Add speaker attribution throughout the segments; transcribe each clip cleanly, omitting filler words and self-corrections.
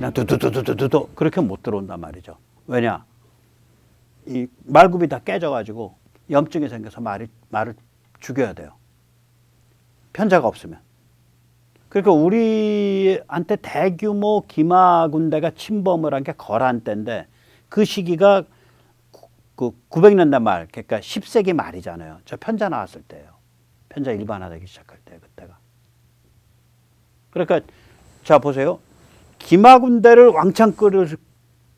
Speaker 1: 그냥 두두두두두두 그렇게 못 들어온단 말이죠. 왜냐? 이 말굽이 다 깨져가지고 염증이 생겨서 말을 죽여야 돼요. 편자가 없으면. 그러니까 우리한테 대규모 기마 군대가 침범을 한 게 거란 때인데 그 시기가 그 900년대 말, 그러니까 10세기 말이잖아요. 저 편자 나왔을 때예요. 편자 일반화되기 시작할 때 그때가. 그러니까 자 보세요. 기마 군대를 왕창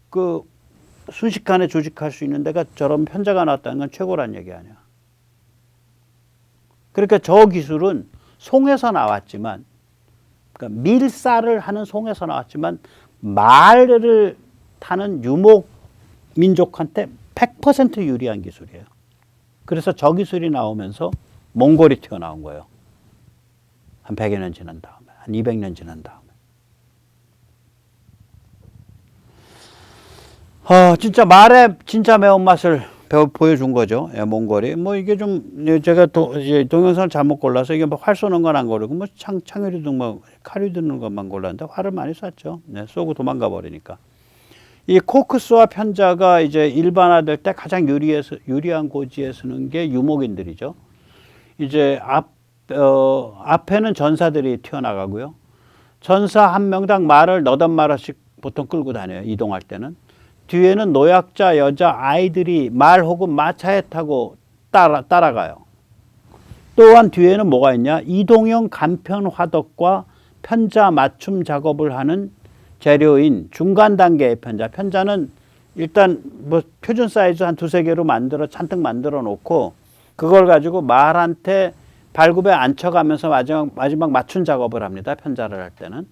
Speaker 1: 그 순식간에 조직할 수 있는 데가 저런 편자가 나왔다는 건 최고란 얘기 아니야. 그러니까 저 기술은 송에서 나왔지만, 그러니까 밀사를 하는 송에서 나왔지만 말을 타는 유목 민족한테 100% 유리한 기술이에요. 그래서 저 기술이 나오면서 몽골이 튀어나온 거예요. 한 100여 년 지난 다음에, 한 200년 지난 다음에. 진짜 말의 진짜 매운맛을 보여준 거죠. 예, 몽골이. 뭐 이게 좀, 제가 이제 동영상을 잘못 골라서 이게 뭐 활 쏘는 건 안 고르고 뭐 창유리등 뭐 칼이 드는 것만 골랐는데 활을 많이 쐈죠. 네, 쏘고 도망가 버리니까. 이 코크스와 편자가 이제 일반화될 때 가장 유리한 고지에 서는 게 유목인들이죠. 이제 앞에는 전사들이 튀어나가고요. 전사 한 명당 말을 너댓 마리씩 보통 끌고 다녀요. 이동할 때는. 뒤에는 노약자, 여자, 아이들이 말 혹은 마차에 타고 따라가요. 또한 뒤에는 뭐가 있냐? 이동형 간편 화덕과 편자 맞춤 작업을 하는 재료인 중간 단계의 편자. 편자는 일단 뭐 표준 사이즈 한 2-3개로 잔뜩 만들어 놓고 그걸 가지고 말한테 발굽에 앉혀가면서 마지막 맞춤 작업을 합니다. 편자를 할 때는.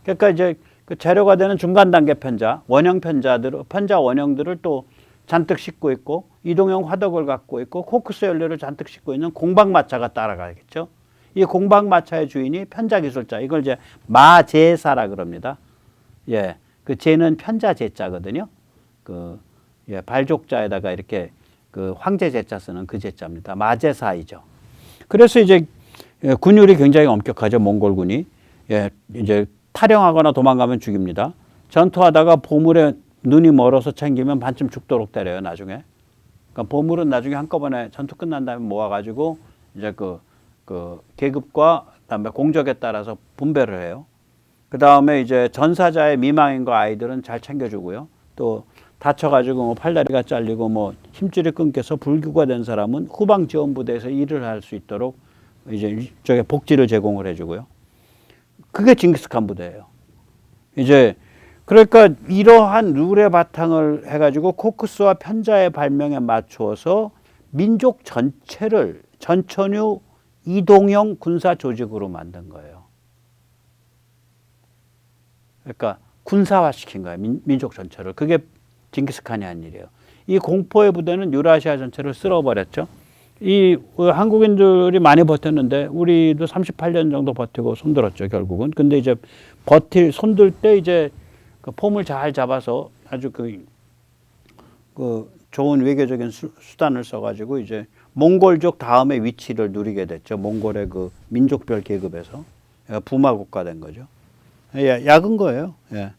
Speaker 1: 그러니까 이제 그 재료가 되는 중간 단계 편자, 편자 원형들을 또 잔뜩 싣고 있고 이동형 화덕을 갖고 있고 코크스 연료를 잔뜩 싣고 있는 공방마차가 따라가겠죠. 이 공방마차의 주인이 편자 기술자. 이걸 이제 마제사라 그럽니다. 예, 그 제는 편자 제자거든요. 예, 발족자에다가 이렇게 그 황제 제자 쓰는 그 제자입니다. 마제사이죠. 그래서 이제 군율이 굉장히 엄격하죠. 몽골군이. 예, 이제 탈영하거나 도망가면 죽입니다. 전투하다가 보물에 눈이 멀어서 챙기면 반쯤 죽도록 때려요. 나중에. 그러니까 보물은 나중에 한꺼번에 전투 끝난 다음에 모아가지고 이제 그 계급과 그다음에 공적에 따라서 분배를 해요. 그 다음에 이제 전사자의 미망인과 아이들은 잘 챙겨주고요. 또 다쳐가지고 뭐 팔다리가 잘리고 뭐 힘줄이 끊겨서 불구가 된 사람은 후방 지원 부대에서 일을 할 수 있도록 이제 이쪽에 복지를 제공을 해주고요. 그게 징기스칸 부대예요. 이제 그러니까 이러한 룰의 바탕을 해가지고 코크스와 편자의 발명에 맞추어서 민족 전체를 전천후 이동형 군사 조직으로 만든 거예요. 그러니까 군사화시킨 거예요. 민족 전체를. 그게 징기스칸이 한 일이에요. 이 공포의 부대는 유라시아 전체를 쓸어버렸죠. 이 한국인들이 많이 버텼는데 우리도 38년 정도 버티고 손들었죠. 결국은. 근데 이제 손들 때 이제 그 폼을 잘 잡아서 아주 그 좋은 외교적인 수단을 써가지고 이제 몽골족 다음의 위치를 누리게 됐죠. 몽골의 그 민족별 계급에서 부마 국가 된 거죠. 예, 약은 거예요. 예.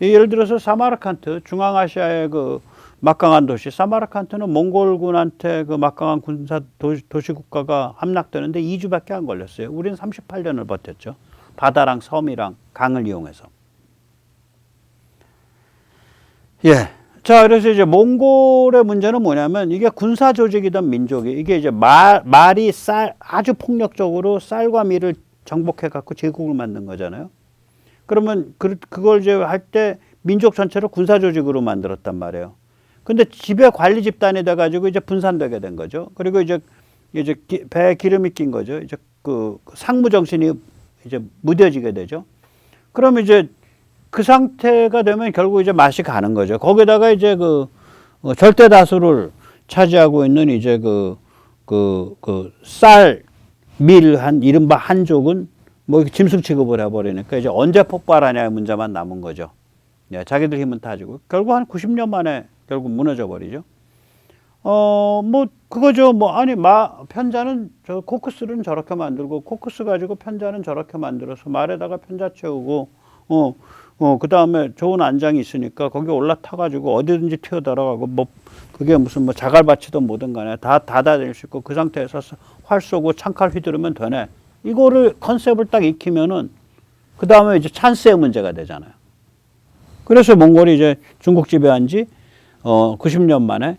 Speaker 1: 예를 들어서 사마르칸트, 중앙아시아의 그 막강한 도시, 사마르칸트는 몽골군한테 그 막강한 군사 도시 국가가 함락되는데 2주밖에 안 걸렸어요. 우리는 38년을 버텼죠. 바다랑 섬이랑 강을 이용해서. 예. 자, 그래서 이제 몽골의 문제는 뭐냐면 이게 군사 조직이던 민족이 이게 이제 말이 아주 폭력적으로 쌀과 밀을 정복해 갖고 제국을 만든 거잖아요. 그러면 그걸 이제 할 때 민족 전체를 군사 조직으로 만들었단 말이에요. 근데 지배 관리 집단이 돼 가지고 이제 분산되게 된 거죠. 그리고 이제 배에 기름이 낀 거죠. 이제 그 상무 정신이 이제 무뎌지게 되죠. 그러면 이제 그 상태가 되면 결국 이제 맛이 가는 거죠. 거기다가 이제 절대 다수를 차지하고 있는 이제 쌀, 밀 이른바 한족은 뭐 짐승 취급을 해버리니까 이제 언제 폭발하냐의 문제만 남은 거죠. 예, 자기들 힘은 타지고 결국 한 90년 만에 결국 무너져 버리죠. 뭐 그거죠. 뭐 아니 편자는 코크스는 저렇게 만들고 코크스 가지고 편자는 저렇게 만들어서 말에다가 편자 채우고 그 다음에 좋은 안장이 있으니까 거기 올라타가지고 어디든지 튀어들어가고 뭐 그게 무슨 뭐 자갈밭이든 뭐든 간에 다 다닐 수 있고 그 상태에서 활 쏘고 창칼 휘두르면 되네. 이거를 컨셉을 딱 익히면은 그 다음에 이제 찬스의 문제가 되잖아요. 그래서 몽골이 이제 중국 지배한 지 90년 만에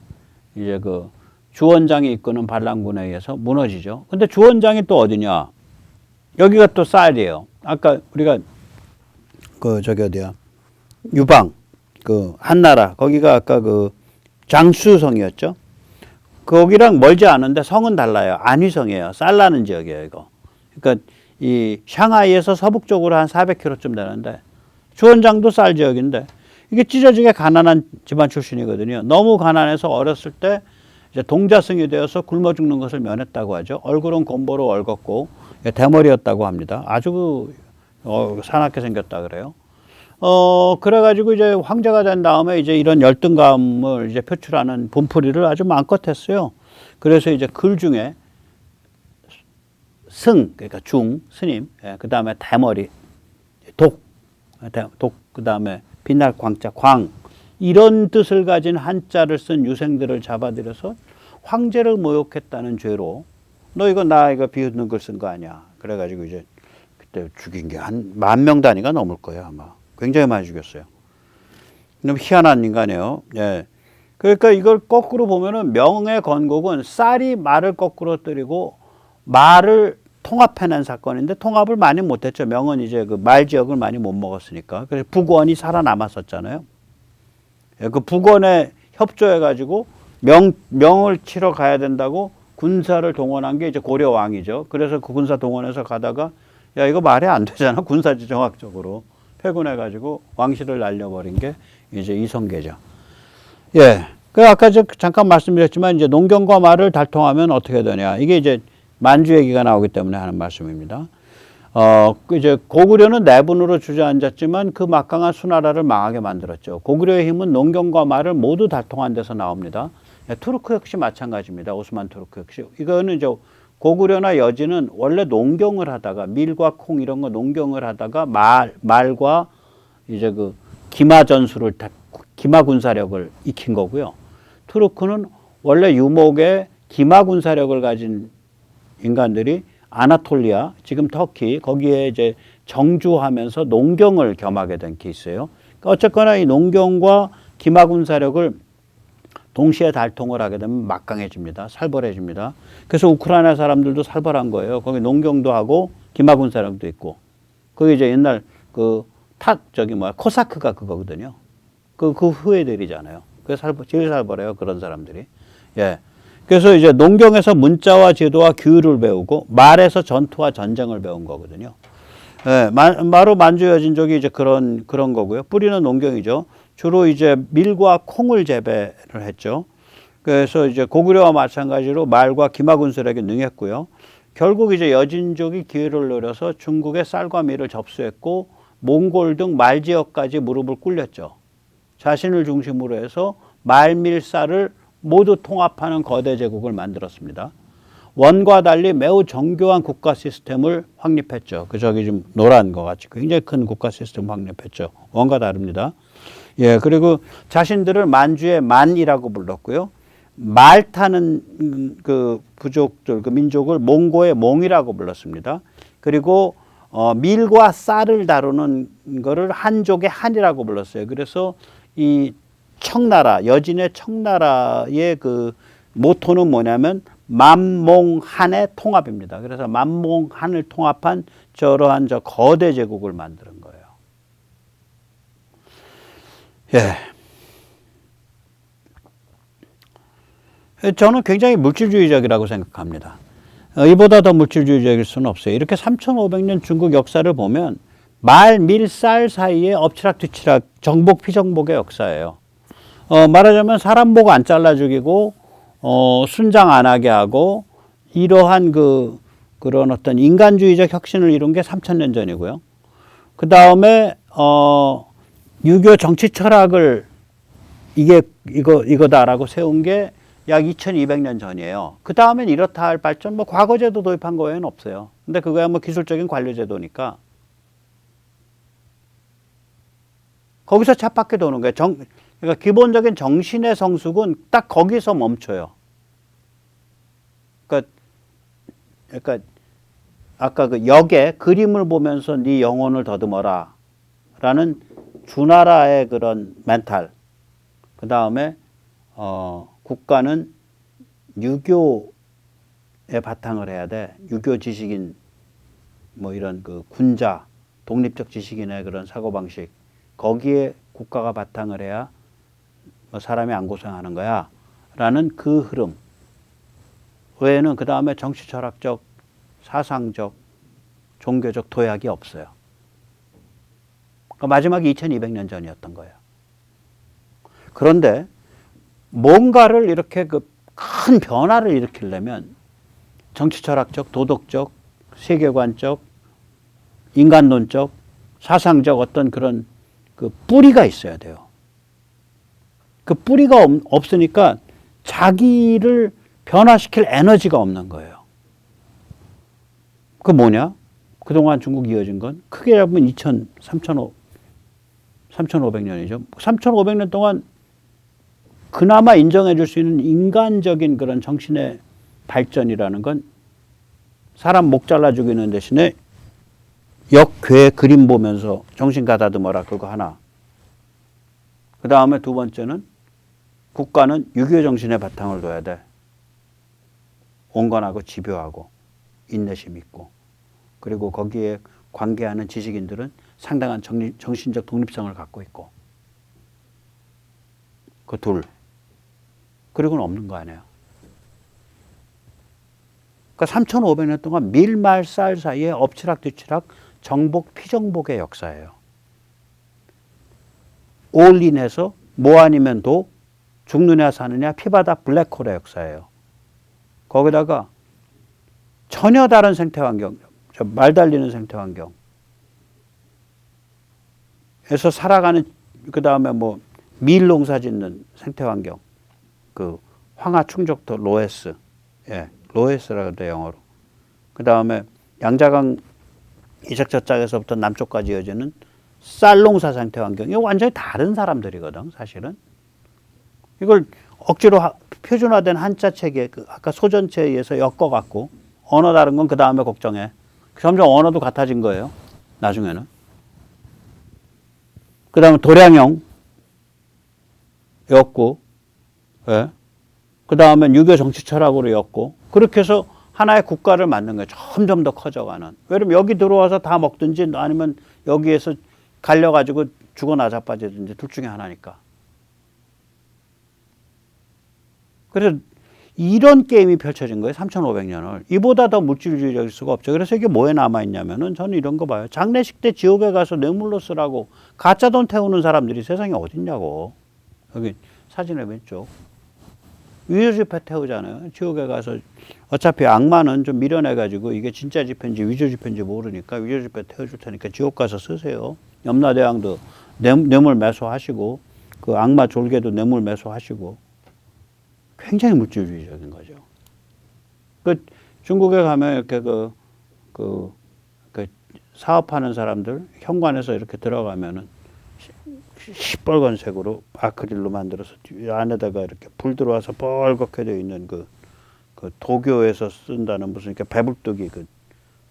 Speaker 1: 이제 그 주원장이 이끄는 반란군에 의해서 무너지죠. 근데 주원장이 또 어디냐? 여기가 또 쌀이에요. 아까 우리가 그 저기 어디야? 유방 그 한나라 거기가 아까 그 장수성이었죠. 거기랑 멀지 않은데 성은 달라요. 안휘성이에요. 쌀 나는 지역이에요, 이거. 그러니까 이 샹하이에서 서북쪽으로 한 400km쯤 되는데 주원장도 쌀 지역인데 이게 찢어지게 가난한 집안 출신이거든요. 너무 가난해서 어렸을 때 이제 동자승이 되어서 굶어 죽는 것을 면했다고 하죠. 얼굴은 곰보로 얼었고 대머리였다고 합니다. 아주 사납게 생겼다 그래요. 그래가지고 이제 황제가 된 다음에 이제 이런 열등감을 이제 표출하는 분풀이를 아주 마음껏 했어요. 그래서 이제 글 중에 승, 그러니까 중, 스님, 그 다음에 대머리, 독, 그 다음에 빛날 광자, 광, 이런 뜻을 가진 한자를 쓴 유생들을 잡아들여서 황제를 모욕했다는 죄로 너 이거 나 이거 비웃는 글 쓴 거 아니야. 그래가지고 이제 그때 죽인 게 한 10,000명 단위가 넘을 거예요, 아마. 굉장히 많이 죽였어요. 너무 희한한 인간이에요. 예. 그러니까 이걸 거꾸로 보면은 명의 건국은 쌀이 말을 거꾸로 때리고 말을 통합해낸 사건인데 통합을 많이 못했죠. 명은 이제 그 말 지역을 많이 못 먹었으니까. 그래서 북원이 살아남았었잖아요. 예, 그 북원에 협조해가지고 명을 치러 가야 된다고 군사를 동원한 게 이제 고려 왕이죠. 그래서 그 군사 동원해서 가다가 야 이거 말이 안 되잖아. 군사지정학적으로 패군해가지고 왕실을 날려버린 게 이제 이성계죠. 예, 그 아까 잠깐 말씀드렸지만 이제 농경과 말을 달통하면 어떻게 되냐. 이게 이제 만주 얘기가 나오기 때문에 하는 말씀입니다. 이제 고구려는 내분으로 주저앉았지만 그 막강한 수나라를 망하게 만들었죠. 고구려의 힘은 농경과 말을 모두 달통한 데서 나옵니다. 투르크 역시 마찬가지입니다. 오스만 투르크 역시. 이거는 이제 고구려나 여진은 원래 농경을 하다가 밀과 콩 이런 거 농경을 하다가 말과 이제 그 기마 전술을 기마 군사력을 익힌 거고요. 투르크는 원래 유목의 기마 군사력을 가진 인간들이 아나톨리아, 지금 터키, 거기에 이제 정주하면서 농경을 겸하게 된 케이스예요. 그러니까 어쨌거나 이 농경과 기마 군사력을 동시에 달통을 하게 되면 막강해집니다. 살벌해집니다. 그래서 우크라이나 사람들도 살벌한 거예요. 거기 농경도 하고 기마 군사력도 있고. 거기 이제 옛날 코사크가 그거거든요. 그 후예들이잖아요. 그게 제일 살벌해요. 그런 사람들이. 예. 그래서 이제 농경에서 문자와 제도와 규율을 배우고 말에서 전투와 전쟁을 배운 거거든요. 예, 바로 만주 여진족이 이제 그런 거고요. 뿌리는 농경이죠. 주로 이제 밀과 콩을 재배를 했죠. 그래서 이제 고구려와 마찬가지로 말과 기마 군사력에 능했고요. 결국 이제 여진족이 기회를 노려서 중국의 쌀과 밀을 접수했고 몽골 등 말 지역까지 무릎을 꿇렸죠. 자신을 중심으로 해서 말, 밀, 쌀을 모두 통합하는 거대 제국을 만들었습니다. 원과 달리 매우 정교한 국가 시스템을 확립했죠. 저기 좀 노란 거 같이 굉장히 큰 국가 시스템을 확립했죠. 원과 다릅니다. 예, 그리고 자신들을 만주의 만이라고 불렀고요. 말 타는 그 부족들, 그 민족을 몽고의 몽이라고 불렀습니다. 그리고 밀과 쌀을 다루는 거를 한족의 한이라고 불렀어요. 그래서 이 청나라, 여진의 청나라의 그 모토는 뭐냐면 만몽한의 통합입니다. 그래서 만몽한을 통합한 저러한 거대 제국을 만드는 거예요. 예. 저는 굉장히 물질주의적이라고 생각합니다. 이보다 더 물질주의적일 수는 없어요. 이렇게 3,500년 중국 역사를 보면 말, 밀, 쌀 사이에 엎치락 뒤치락 정복, 피정복의 역사예요. 말하자면 사람 보고 안 잘라 죽이고, 순장 안 하게 하고, 이러한 그런 어떤 인간주의적 혁신을 이룬 게 3,000년 전이고요. 그 다음에, 유교 정치 철학을 이거다라고 세운 게 약 2,200년 전이에요. 그 다음엔 이렇다 할 발전, 과거제도 도입한 거 외에는 없어요. 근데 그거야 기술적인 관료제도니까. 거기서 쳇바퀴 도는 거예요. 그러니까 기본적인 정신의 성숙은 딱 거기서 멈춰요. 그러니까 아까 그 역의 그림을 보면서 네 영혼을 더듬어라 라는 주나라의 그런 멘탈. 그 다음에 국가는 유교에 바탕을 해야 돼. 유교 지식인 뭐 이런 그 군자 독립적 지식인의 그런 사고방식. 거기에 국가가 바탕을 해야 뭐 사람이 안 고생하는 거야 라는 그 흐름 외에는 그 다음에 정치 철학적 사상적 종교적 도약이 없어요. 그러니까 마지막이 2200년 전이었던 거예요. 그런데 뭔가를 이렇게 그 큰 변화를 일으키려면 정치 철학적 도덕적 세계관적 인간론적 사상적 어떤 그런 그 뿌리가 있어야 돼요. 그 뿌리가 없으니까 자기를 변화시킬 에너지가 없는 거예요. 그 뭐냐? 그동안 중국이 이어진 건 크게 잡으면 3,500년이죠. 3,500년 동안 그나마 인정해 줄 수 있는 인간적인 그런 정신의 발전이라는 건 사람 목 잘라 죽이는 대신에 역괴 그림 보면서 정신 가다듬어라 그거 하나. 그 다음에 두 번째는 국가는 유교 정신의 바탕을 둬야 돼. 온건하고 집요하고 인내심 있고 그리고 거기에 관계하는 지식인들은 상당한 정신적 독립성을 갖고 있고 그 둘. 그리고는 없는 거 아니에요. 그러니까 3,500년 동안 밀말쌀 사이에 엎치락뒤치락 정복 피정복의 역사예요. 올인해서 뭐 아니면 도 죽느냐 사느냐 피바닥 블랙홀의 역사예요. 거기다가 전혀 다른 생태 환경, 말 달리는 생태 환경에서 살아가는 그 다음에 뭐 밀 농사 짓는 생태 환경, 그 황하 충족도 로에스, 예, 로에스라고 해요 영어로. 그 다음에 양자강 이색저짝에서부터 남쪽까지 이어지는 쌀농사 생태 환경, 이거 완전히 다른 사람들이거든 사실은. 이걸 억지로 표준화된 한자 체계, 그 아까 소전체에 의해서 엮어갖고 언어 다른 건 그 다음에 걱정해. 점점 언어도 같아진 거예요. 나중에는. 그 다음에 도량형 엮고, 예. 그 다음에 유교 정치 철학으로 엮고, 그렇게 해서 하나의 국가를 만든 거예요. 점점 더 커져가는. 왜냐면 여기 들어와서 다 먹든지 아니면 여기에서 갈려가지고 죽어 나자빠지든지 둘 중에 하나니까. 그래서 이런 게임이 펼쳐진 거예요. 3,500년을. 이보다 더 물질주의적일 수가 없죠. 그래서 이게 뭐에 남아있냐면은 저는 이런 거 봐요. 장례식 때 지옥에 가서 뇌물로 쓰라고 가짜 돈 태우는 사람들이 세상에 어딨냐고. 여기 사진의 왼쪽. 위조지폐 태우잖아요. 지옥에 가서 어차피 악마는 좀 미련해가지고 이게 진짜 지폐인지 위조지폐인지 모르니까 위조지폐 태워줄 테니까 지옥 가서 쓰세요. 염라대왕도 뇌물 매수하시고 그 악마 졸개도 뇌물 매수하시고 굉장히 물질주의적인 거죠. 그 중국에 가면 이렇게 그 사업하는 사람들 현관에서 이렇게 들어가면은 시뻘건색으로 아크릴로 만들어서 안에다가 이렇게 불 들어와서 뻘겋게 되어 있는 그 도교에서 쓴다는 무슨 이렇게 배불뚝이 그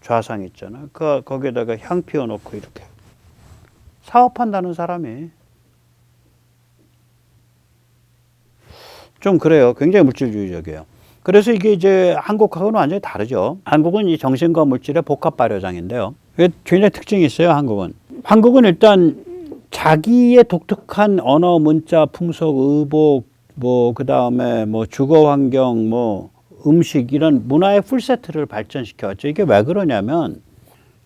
Speaker 1: 좌상 있잖아. 거기에다가 향 피워놓고 이렇게 사업한다는 사람이 좀 그래요. 굉장히 물질주의적이에요. 그래서 이게 이제 한국하고는 완전히 다르죠. 한국은 이 정신과 물질의 복합 발효장인데요. 굉장히 특징이 있어요. 한국은 일단 자기의 독특한 언어, 문자, 풍속, 의복, 뭐 그다음에 뭐 주거 환경, 뭐 음식 이런 문화의 풀세트를 발전시켜 왔죠. 이게 왜 그러냐면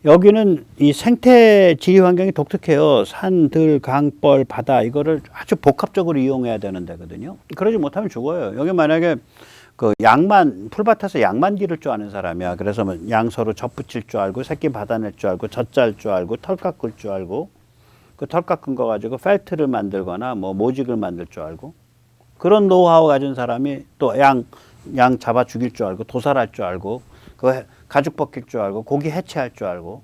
Speaker 1: 여기는 이 생태 지리 환경이 독특해요. 산, 들, 강, 뻘, 바다 이거를 아주 복합적으로 이용해야 되는 데거든요. 그러지 못하면 죽어요. 여기 만약에 그 양만 풀밭에서 양만 기를 줄 아는 사람이야. 그래서 뭐 양 서로 젖붙일 줄 알고 새끼 받아낼 줄 알고 젖 짤 줄 알고 털 깎을 줄 알고 그 털 깎은 거 가지고 펠트를 만들거나 뭐 모직을 만들 줄 알고 그런 노하우 가진 사람이 또 양 잡아 죽일 줄 알고 도살할 줄 알고 그 가죽 벗길 줄 알고 고기 해체할 줄 알고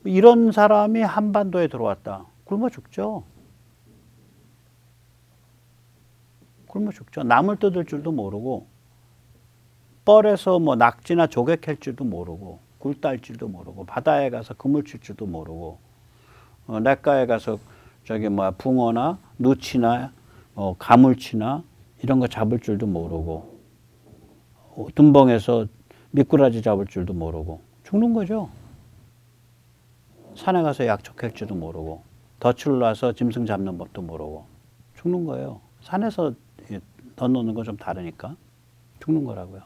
Speaker 1: 이런 사람이 한반도에 들어왔다. 굶어 죽죠. 굶어 죽죠. 나물 뜯을 줄도 모르고 뻘에서 뭐 낙지나 조개 캘 줄도 모르고 굴 딸 줄도 모르고 바다에 가서 그물 칠 줄도 모르고 냇가에 가서 저기 뭐야 붕어나 누치나 가물치나 이런 거 잡을 줄도 모르고 둔벙에서 미꾸라지 잡을 줄도 모르고 죽는 거죠. 산에 가서 약초 캘 줄도 모르고 덫을 놔서 짐승 잡는 법도 모르고 죽는 거예요. 산에서 넣어놓는 건 좀 다르니까 죽는 거라고요.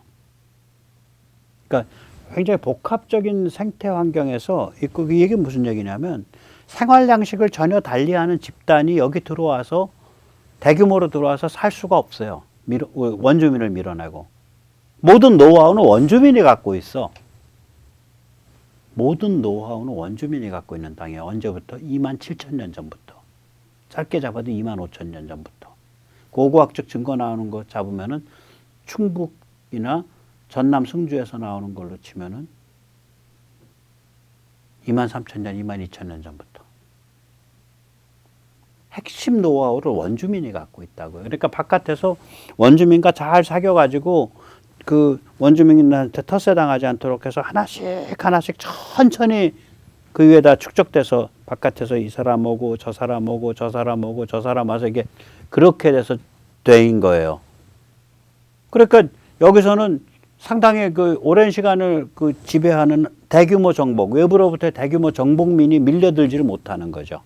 Speaker 1: 그러니까 굉장히 복합적인 생태 환경에서 이게 무슨 얘기냐면 생활 양식을 전혀 달리하는 집단이 여기 들어와서 대규모로 들어와서 살 수가 없어요. 원주민을 밀어내고. 모든 노하우는 원주민이 갖고 있어. 모든 노하우는 원주민이 갖고 있는 땅이에요. 언제부터? 27,000년 전부터. 짧게 잡아도 25,000년 전부터. 고고학적 증거 나오는 거 잡으면은 충북이나 전남 승주에서 나오는 걸로 치면은 23,000년, 22,000년 전부터. 핵심 노하우를 원주민이 갖고 있다고요. 그러니까 바깥에서 원주민과 잘 사귀어가지고 그 원주민한테 텃세당하지 않도록 해서 하나씩 천천히 그 위에다 축적돼서 바깥에서 이 사람 오고 저 사람 오고 저 사람 오고 저 사람 와서 이게 그렇게 돼서 되인 거예요. 그러니까 여기서는 상당히 그 오랜 시간을 그 지배하는 대규모 정복, 외부로부터의 대규모 정복민이 밀려들지를 못하는 거죠.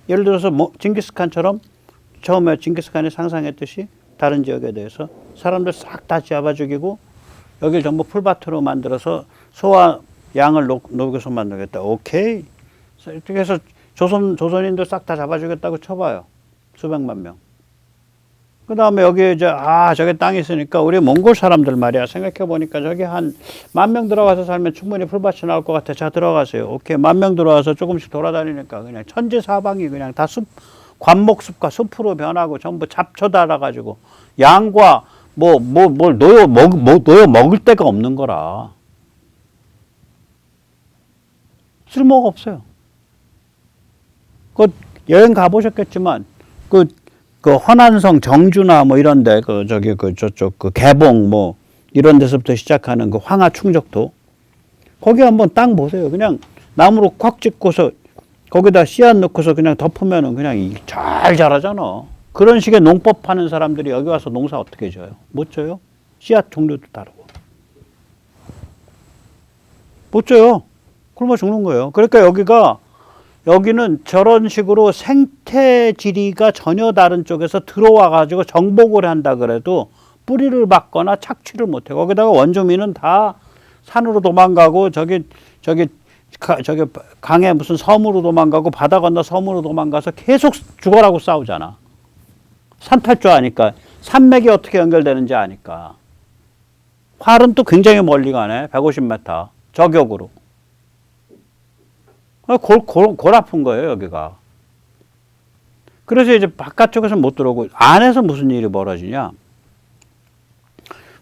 Speaker 1: 예를 들어서 뭐 징기스칸처럼 처음에 징기스칸이 상상했듯이 다른 지역에 대해서 사람들 싹 다 잡아 죽이고 여길 전부 풀밭으로 만들어서 소와 양을 녹여서 만들겠다. 오케이. 이렇게 해서 조선인들 싹 다 잡아 주겠다고 쳐봐요. 수백만 명. 그 다음에 여기 이제, 저기 땅이 있으니까 우리 몽골 사람들 말이야. 생각해보니까 저기 한 10,000명 들어가서 살면 충분히 풀밭이 나올 것 같아. 자, 들어가세요. 오케이. 10,000명 들어와서 조금씩 돌아다니니까 그냥 천지사방이 그냥 다 관목숲과 숲으로 변하고 전부 잡초 달아가지고 양과 뭘 놓여 먹을 데가 없는 거라. 쓸모가 없어요. 그 여행 가보셨겠지만, 그 허난성, 정주나 뭐 이런데, 저쪽, 개봉 뭐, 이런 데서부터 시작하는 그 황하 충적도, 거기 한번 땅 보세요. 그냥 나무로 콱 짓고서, 거기다 씨앗 넣고서 그냥 덮으면은 그냥 잘 자라잖아. 그런 식의 농법 하는 사람들이 여기 와서 농사 어떻게 져요? 못 져요? 씨앗 종류도 다르고. 못 져요. 굶어 죽는 거예요. 그러니까 여기는 저런 식으로 생태지리가 전혀 다른 쪽에서 들어와 가지고 정복을 한다 그래도 뿌리를 박거나 착취를 못해. 거기다가 원주민은 다 산으로 도망가고 저기 강에 무슨 섬으로 도망가고 바다 건너 섬으로 도망가서 계속 죽어라고 싸우잖아. 산 탈 줄 아니까. 산맥이 어떻게 연결되는지 아니까. 활은 또 굉장히 멀리 가네. 150m. 저격으로. 골 아픈 거예요, 여기가. 그래서 이제 바깥쪽에서 못 들어오고, 안에서 무슨 일이 벌어지냐.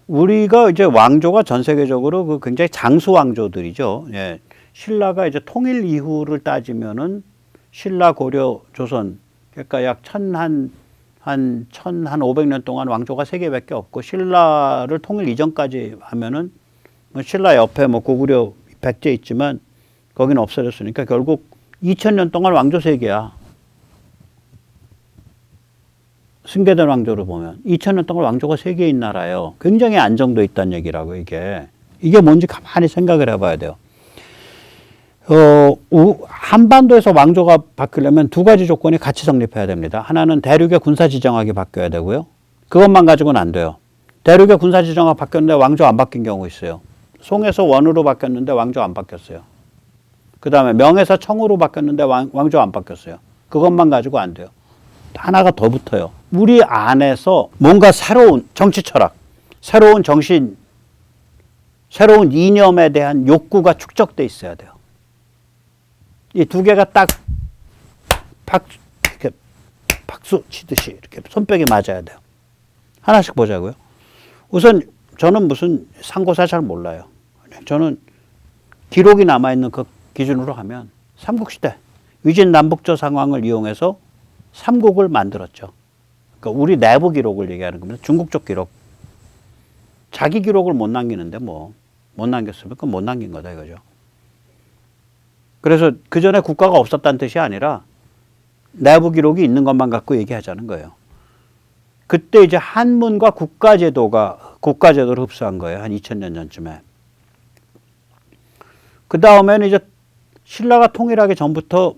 Speaker 1: 우리가 이제 왕조가 전 세계적으로 그 굉장히 장수 왕조들이죠. 예. 신라가 이제 통일 이후를 따지면은 신라, 고려, 조선, 그러니까 약 1,500년 동안 왕조가 3개밖에 없고, 신라를 통일 이전까지 하면은 뭐 신라 옆에 뭐 고구려 백제 있지만 거기는 없어졌으니까 결국 2000년 동안 왕조 3개야. 승계된 왕조를 보면 2000년 동안 왕조가 3개인 나라예요. 굉장히 안정돼 있다는 얘기라고 이게 뭔지 가만히 생각을 해봐야 돼요. 한반도에서 왕조가 바뀌려면 2가지 조건이 같이 성립해야 됩니다. 하나는 대륙의 군사지정학이 바뀌어야 되고요. 그것만 가지고는 안 돼요. 대륙의 군사지정학 바뀌었는데 왕조 안 바뀐 경우 있어요. 송에서 원으로 바뀌었는데 왕조 안 바뀌었어요. 그 다음에 명에서 청으로 바뀌었는데 왕조 안 바뀌었어요. 그것만 가지고 안 돼요. 하나가 더 붙어요. 우리 안에서 뭔가 새로운 정치 철학, 새로운 정신, 새로운 이념에 대한 욕구가 축적돼 있어야 돼요. 이 2개가 딱 이렇게 박수 치듯이 이렇게 손뼉이 맞아야 돼요. 하나씩 보자고요. 우선 저는 무슨 상고사 잘 몰라요. 저는 기록이 남아있는 그 기준으로 하면 삼국시대 위진 남북조 상황을 이용해서 삼국을 만들었죠. 그러니까 우리 내부 기록을 얘기하는 겁니다. 중국 쪽 기록. 자기 기록을 못 남기는데 뭐 못 남겼으면 그건 못 남긴 거다 이거죠. 그래서 그 전에 국가가 없었다는 뜻이 아니라 내부 기록이 있는 것만 갖고 얘기하자는 거예요. 그때 이제 한문과 국가제도를 흡수한 거예요. 한 2000년 전쯤에. 그 다음에는 이제 신라가 통일하기 전부터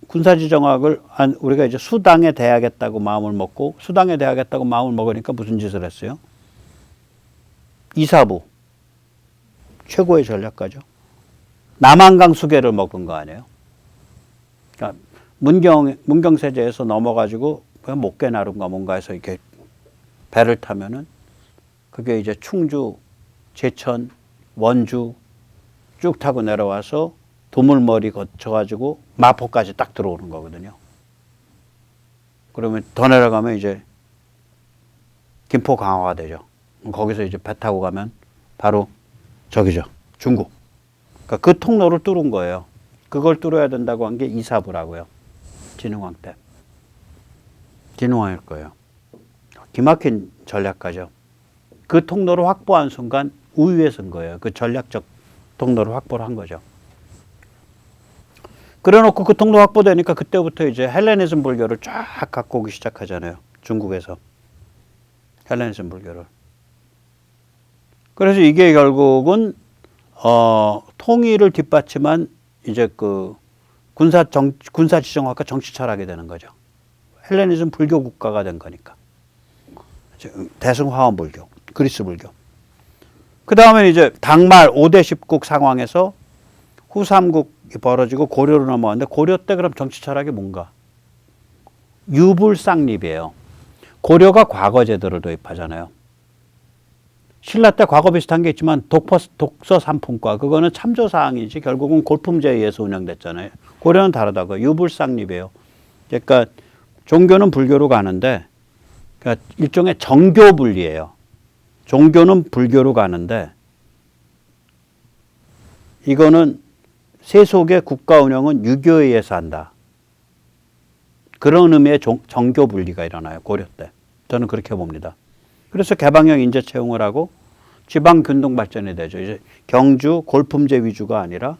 Speaker 1: 군사지정학을 우리가 이제 수당에 대하겠다고 마음을 먹으니까 무슨 짓을 했어요? 이사부. 최고의 전략가죠. 남한강 수계를 먹은 거 아니에요? 그러니까 문경세제에서 넘어가지고 목계나루인가 뭔가 해서 이렇게 배를 타면은 그게 이제 충주, 제천, 원주 쭉 타고 내려와서 도물머리 거쳐가지고 마포까지 딱 들어오는 거거든요. 그러면 더 내려가면 이제 김포 강화가 되죠. 거기서 이제 배 타고 가면 바로 저기죠. 중국. 그러니까 그 통로를 뚫은 거예요. 그걸 뚫어야 된다고 한 게 이사부라고요. 진흥왕 때. 진흥왕일 거예요. 기막힌 전략가죠. 그 통로를 확보한 순간 우위에 선 거예요. 그 전략적 통로를 확보를 한 거죠. 그래 놓고 그 통로 확보되니까 그때부터 이제 헬레니즘 불교를 쫙 갖고 오기 시작하잖아요. 중국에서. 헬레니즘 불교를. 그래서 이게 결국은 통일을 뒷받침한 이제 그 군사 지정학과 정치 철학이 되는 거죠. 헬레니즘 불교 국가가 된 거니까. 대승화원 불교, 그리스 불교. 그 다음에 이제 당말 5대 10국 상황에서 후삼국이 벌어지고 고려로 넘어왔는데 고려 때 그럼 정치 철학이 뭔가? 유불상립이에요. 고려가 과거 제도를 도입하잖아요. 신라 때 과거 비슷한 게 있지만 독서 삼품과 그거는 참조사항이지 결국은 골품제에 의해서 운영됐잖아요. 고려는 다르다고 유불상립이에요. 그러니까 종교는 불교로 가는데 그러니까 일종의 정교 분리예요. 종교는 불교로 가는데 이거는 세속의 국가 운영은 유교에 의해서 한다. 그런 의미의 정교 분리가 일어나요. 고려 때. 저는 그렇게 봅니다. 그래서 개방형 인재 채용을 하고 지방 균등 발전이 되죠. 이제 경주 골품제 위주가 아니라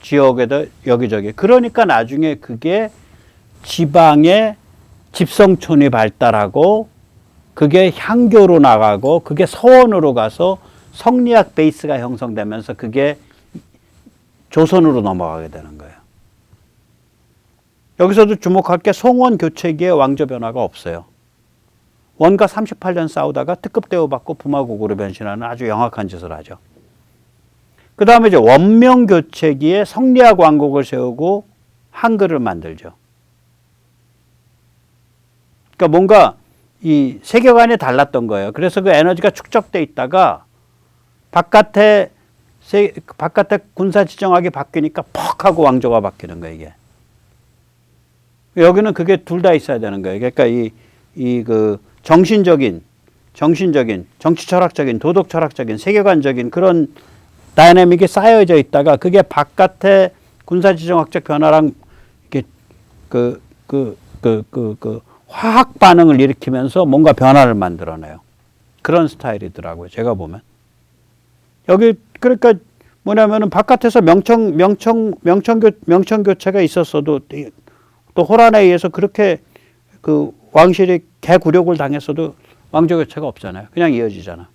Speaker 1: 지역에다 여기저기. 그러니까 나중에 그게 지방의 집성촌이 발달하고 그게 향교로 나가고 그게 서원으로 가서 성리학 베이스가 형성되면서 그게 조선으로 넘어가게 되는 거예요. 여기서도 주목할 게 송원 교체기의 왕조 변화가 없어요. 원과 38년 싸우다가 특급 대우받고 부마국으로 변신하는 아주 영악한 짓을 하죠. 그 다음에 이제 원명 교체기에 성리학 왕국을 세우고 한글을 만들죠. 그러니까 뭔가 이 세계관이 달랐던 거예요. 그래서 그 에너지가 축적돼 있다가 바깥에 군사 지정학이 바뀌니까 퍽 하고 왕조가 바뀌는 거예요, 이게. 여기는 그게 둘 다 있어야 되는 거예요. 그러니까 그 정신적인, 정치 철학적인, 도덕 철학적인, 세계관적인 그런 다이내믹이 쌓여져 있다가 그게 바깥에 군사 지정학적 변화랑 이렇게 화학 반응을 일으키면서 뭔가 변화를 만들어내요. 그런 스타일이더라고요. 제가 보면. 여기 그러니까 뭐냐면은 바깥에서 명청 교체가 있었어도 또 호란에 의해서 그렇게 그 왕실이 개굴욕을 당했어도 왕조 교체가 없잖아요. 그냥 이어지잖아.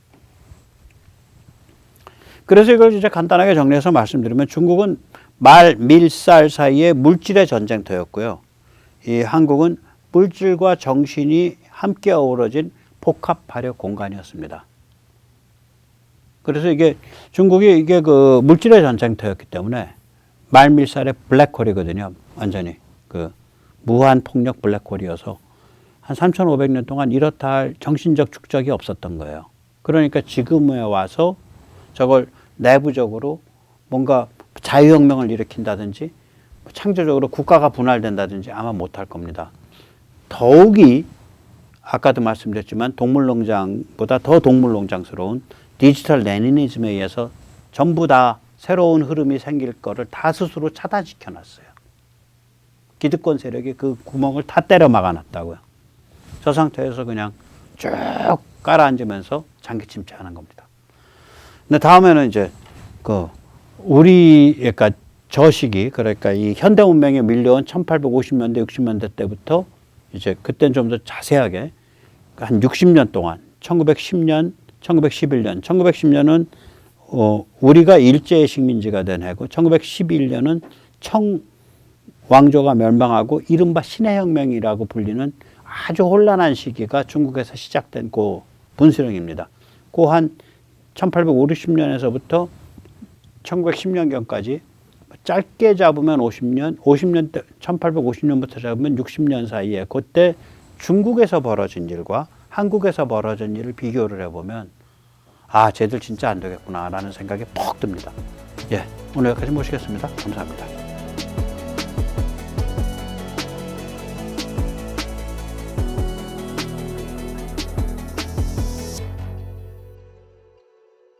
Speaker 1: 그래서 이걸 이제 간단하게 정리해서 말씀드리면 중국은 말, 밀, 쌀 사이에 물질의 전쟁터였고요. 이 한국은 물질과 정신이 함께 어우러진 복합 발효 공간이었습니다. 그래서 중국이 이게 그 물질의 전쟁터였기 때문에 말, 밀, 쌀의 블랙홀이거든요. 완전히 그 무한 폭력 블랙홀이어서 한 3,500년 동안 이렇다 할 정신적 축적이 없었던 거예요. 그러니까 지금에 와서 저걸 내부적으로 뭔가 자유혁명을 일으킨다든지 창조적으로 국가가 분할된다든지 아마 못할 겁니다. 더욱이 아까도 말씀드렸지만 동물농장보다 더 동물농장스러운 디지털 레니니즘에 의해서 전부 다 새로운 흐름이 생길 거를 다 스스로 차단시켜 놨어요. 기득권 세력이 그 구멍을 다 때려 막아놨다고요. 저 상태에서 그냥 쭉 깔아앉으면서 장기 침체하는 겁니다. 근데 다음에는 이제 우리 그러니까 저 시기, 그러니까 이 현대 문명에 밀려온 1850년대, 60년대 때부터 이제 그때는 좀 더 자세하게 한 60년 동안 1910년, 1911년, 1910년은 우리가 일제의 식민지가 된 해고 1911년은 청왕조가 멸망하고 이른바 신해혁명이라고 불리는 아주 혼란한 시기가 중국에서 시작된 그 분수령입니다. 그 한 1850년에서부터 1910년경까지 짧게 잡으면 50년, 50년대 1850년부터 잡으면 60년 사이에 그때 중국에서 벌어진 일과 한국에서 벌어진 일을 비교를 해보면 아, 쟤들 진짜 안 되겠구나라는 생각이 퍽 듭니다. 예, 오늘 여기까지 모시겠습니다. 감사합니다.